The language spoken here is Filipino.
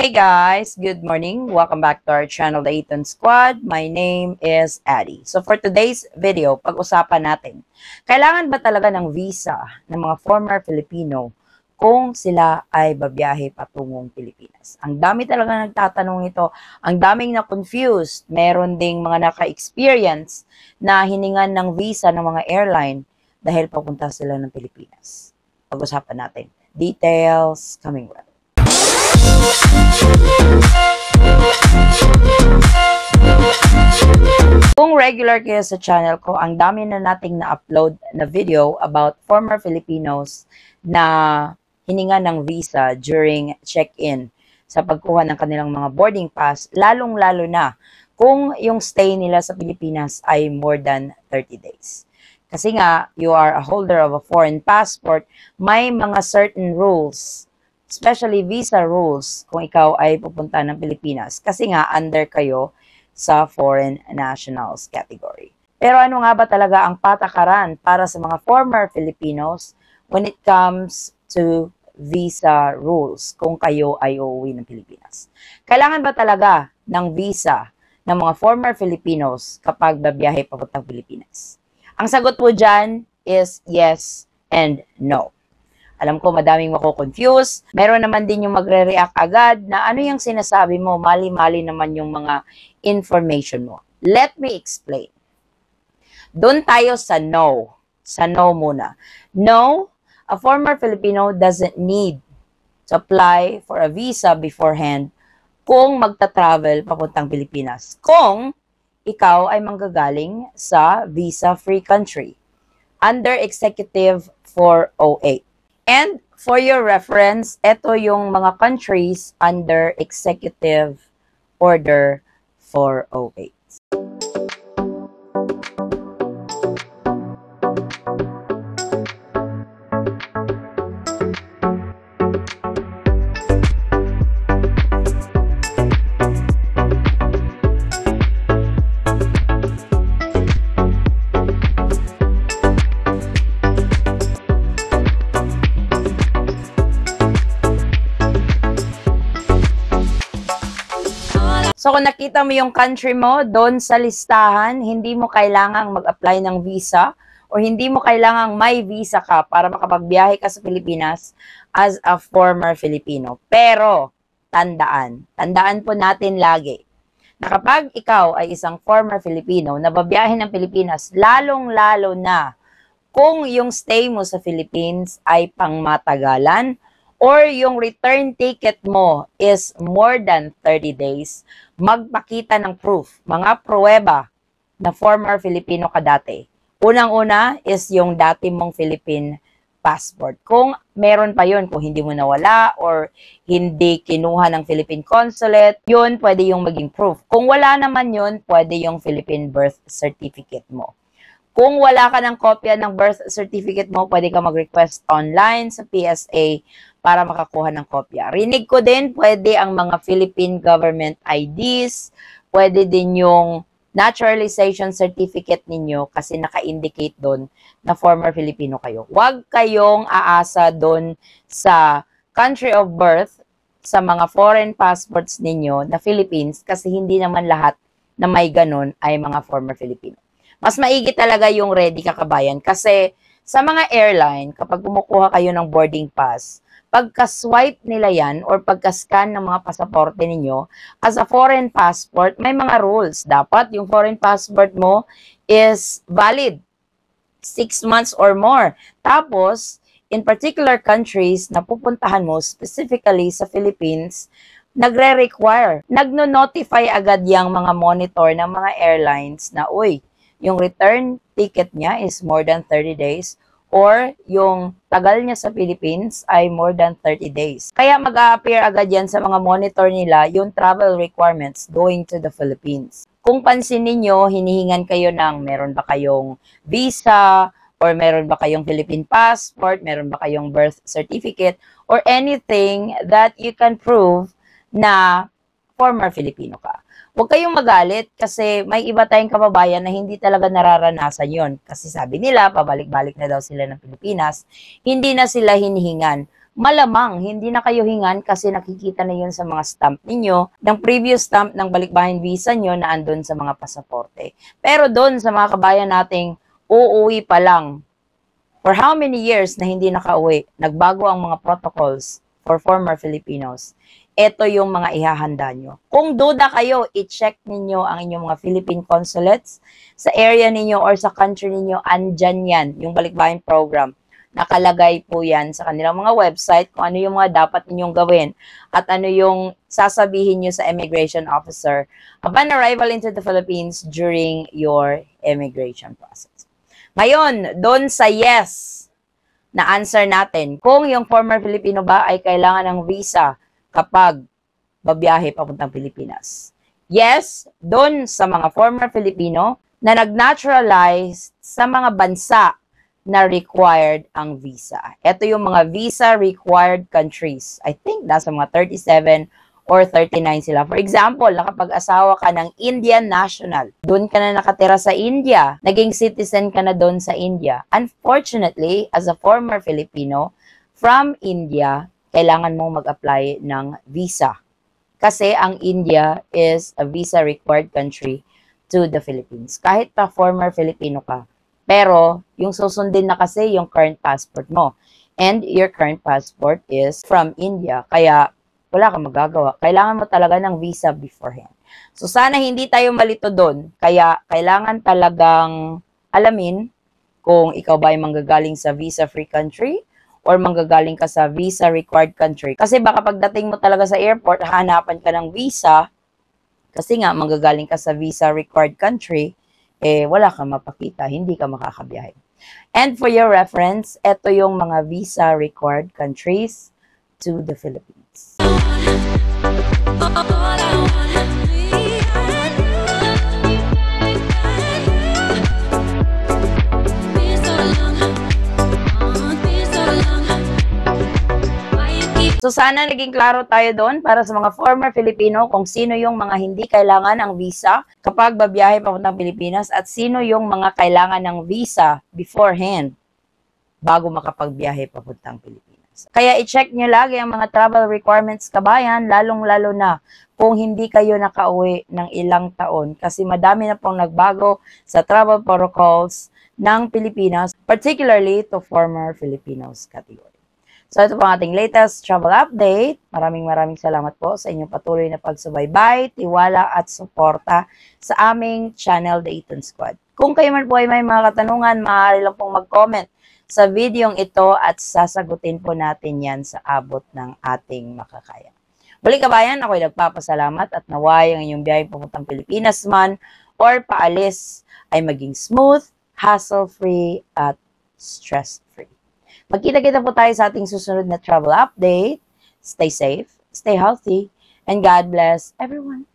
Hey guys, good morning. Welcome back to our channel, The Eton Squad. My name is Addie. So for today's video, pag-usapan natin, kailangan ba talaga ng visa ng mga former Filipino kung sila ay babiyahe patungong Pilipinas? Ang dami talaga nagtatanong ito. Ang daming na-confused. Meron ding mga naka-experience na hiningan ng visa ng mga airline dahil papunta sila ng Pilipinas. Pag-usapan natin. Details coming up. Kung regular kayo sa channel ko, ang dami na nating na-upload na video about former Filipinos na hininga ng visa during check-in sa pagkuha ng kanilang mga boarding pass, lalong-lalo na kung yung stay nila sa Pilipinas ay more than 30 days. Kasi nga, you are a holder of a foreign passport, may mga certain rules, especially visa rules, kung ikaw ay pupunta ng Pilipinas. Kasi nga, under kayo sa foreign nationals category. Pero ano nga ba talaga ang patakaran para sa mga former Filipinos when it comes to visa rules kung kayo ay uuwi ng Pilipinas? Kailangan ba talaga ng visa ng mga former Filipinos kapag babiyahe papuntang Pilipinas? Ang sagot po dyan is yes and no. Alam ko madaming mako-confuse. Meron naman din yung magre-react agad na ano yung sinasabi mo, mali-mali naman yung mga information mo. Let me explain. Doon tayo sa no. Sa no muna. No, a former Filipino doesn't need to apply for a visa beforehand kung magta-travel papuntang Pilipinas. Kung ikaw ay manggagaling sa visa-free country under Executive 408. And for your reference, ito yung mga countries under Executive Order 408. So kung nakita mo yung country mo doon sa listahan, hindi mo kailangang mag-apply ng visa o hindi mo kailangang may visa ka para makapagbiyahe ka sa Pilipinas as a former Filipino. Pero, tandaan po natin lagi na kapag ikaw ay isang former Filipino na babiyahe ng Pilipinas, lalong-lalo na kung yung stay mo sa Philippines ay pangmatagalan, or yung return ticket mo is more than 30 days, magpakita ng proof, mga pruweba na former Filipino ka dati. Unang-una is yung dati mong Philippine passport. Kung meron pa yun, kung hindi mo nawala or hindi kinuha ng Philippine Consulate, yun pwede yung maging proof. Kung wala naman yun, pwede yung Philippine birth certificate mo. Kung wala ka ng kopya ng birth certificate mo, pwede ka mag-request online sa PSA para makakuha ng kopya. Rinig ko din, pwede ang mga Philippine government IDs, pwede din yung naturalization certificate ninyo kasi naka-indicate doon na former Filipino kayo. Huwag kayong aasa doon sa country of birth sa mga foreign passports ninyo na Philippines kasi hindi naman lahat na may ganun ay mga former Filipino. Mas maigi talaga yung ready ka kabayan kasi sa mga airline, kapag kumukuha kayo ng boarding pass, pagka-swipe nila yan or pagka-scan ng mga pasaporte ninyo, as a foreign passport, may mga rules. Dapat yung foreign passport mo is valid 6 months or more. Tapos, in particular countries na pupuntahan mo, specifically sa Philippines, nagre-require, nagno-notify agad yung mga monitor ng mga airlines na, uy, yung return ticket niya is more than 30 days or yung tagal niya sa Philippines ay more than 30 days. Kaya mag-a-appear agad yan sa mga monitor nila yung travel requirements going to the Philippines. Kung pansin ninyo, hinihingan kayo ng meron ba kayong visa or meron ba kayong Philippine passport, meron ba kayong birth certificate or anything that you can prove na former Filipino ka. Huwag kayong magalit kasi may iba tayong kababayan na hindi talaga nararanasan yon. Kasi sabi nila, pabalik-balik na daw sila ng Pilipinas, hindi na sila hinihingan. malamang hindi na kayo hingan kasi nakikita na yun sa mga stamp ninyo, ng previous stamp ng balikbayan visa nyo na andun sa mga pasaporte. Pero doon sa mga kabayan nating uuwi pa lang, for how many years na hindi nakauwi, nagbago ang mga protocols for former Filipinos. Ito yung mga ihahanda nyo. Kung duda kayo, i-check ninyo ang inyong mga Philippine consulates sa area ninyo or sa country ninyo, andyan yan, yung balikbayan program. Nakalagay po yan sa kanilang mga website kung ano yung mga dapat ninyong gawin at ano yung sasabihin nyo sa immigration officer upon arrival into the Philippines during your immigration process. Ngayon, doon sa yes na answer natin, kung yung former Filipino ba ay kailangan ng visa kapag babiyahe papuntang Pilipinas. Yes, doon sa mga former Filipino na nag-naturalize sa mga bansa na required ang visa. Ito yung mga visa-required countries. I think nasa mga 37 or 39 sila. For example, nakapag-asawa ka ng Indian national. Doon ka na nakatira sa India. Naging citizen ka na doon sa India. Unfortunately, as a former Filipino from India, kailangan mong mag-apply ng visa. Kasi ang India is a visa-required country to the Philippines. Kahit pa former Filipino ka. Pero, yung susundin na kasi yung current passport mo. And your current passport is from India. Kaya, wala kang magagawa. Kailangan mo talaga ng visa beforehand. So, sana hindi tayo malito doon. Kaya, kailangan talagang alamin kung ikaw ba ay manggagaling sa visa-free country or manggagaling ka sa visa-required country. Kasi baka pagdating mo talaga sa airport, hahanapan ka ng visa. Kasi nga, manggagaling ka sa visa-required country, wala kang mapakita, hindi ka makakabiyahe. And for your reference, ito yung mga visa-required countries to the Philippines. So sana naging klaro tayo doon para sa mga former Filipino kung sino yung mga hindi kailangan ng visa kapag babiyahe papuntang Pilipinas at sino yung mga kailangan ng visa beforehand bago makapagbiyahe papuntang Pilipinas. Kaya i-check nyo lagi ang mga travel requirements, kabayan, lalong-lalo na kung hindi kayo nakauwi ng ilang taon kasi madami na pong nagbago sa travel protocols ng Pilipinas, particularly to former Filipinos category. So, ito po ang ating latest travel update. Maraming salamat po sa inyong patuloy na pagsubaybay, tiwala at suporta sa aming channel, The Eton Squad. Kung kayo man po ay may mga katanungan, maaari lang pong mag-comment sa videong ito at sasagutin po natin yan sa abot ng ating makakaya. Muli kabayan, ako'y nagpapasalamat at naway ang inyong biyahe papuntang Pilipinas man or paalis ay maging smooth, hassle-free at stress-free. Magkita-kita po tayo sa ating susunod na travel update. Stay safe, stay healthy, and God bless everyone.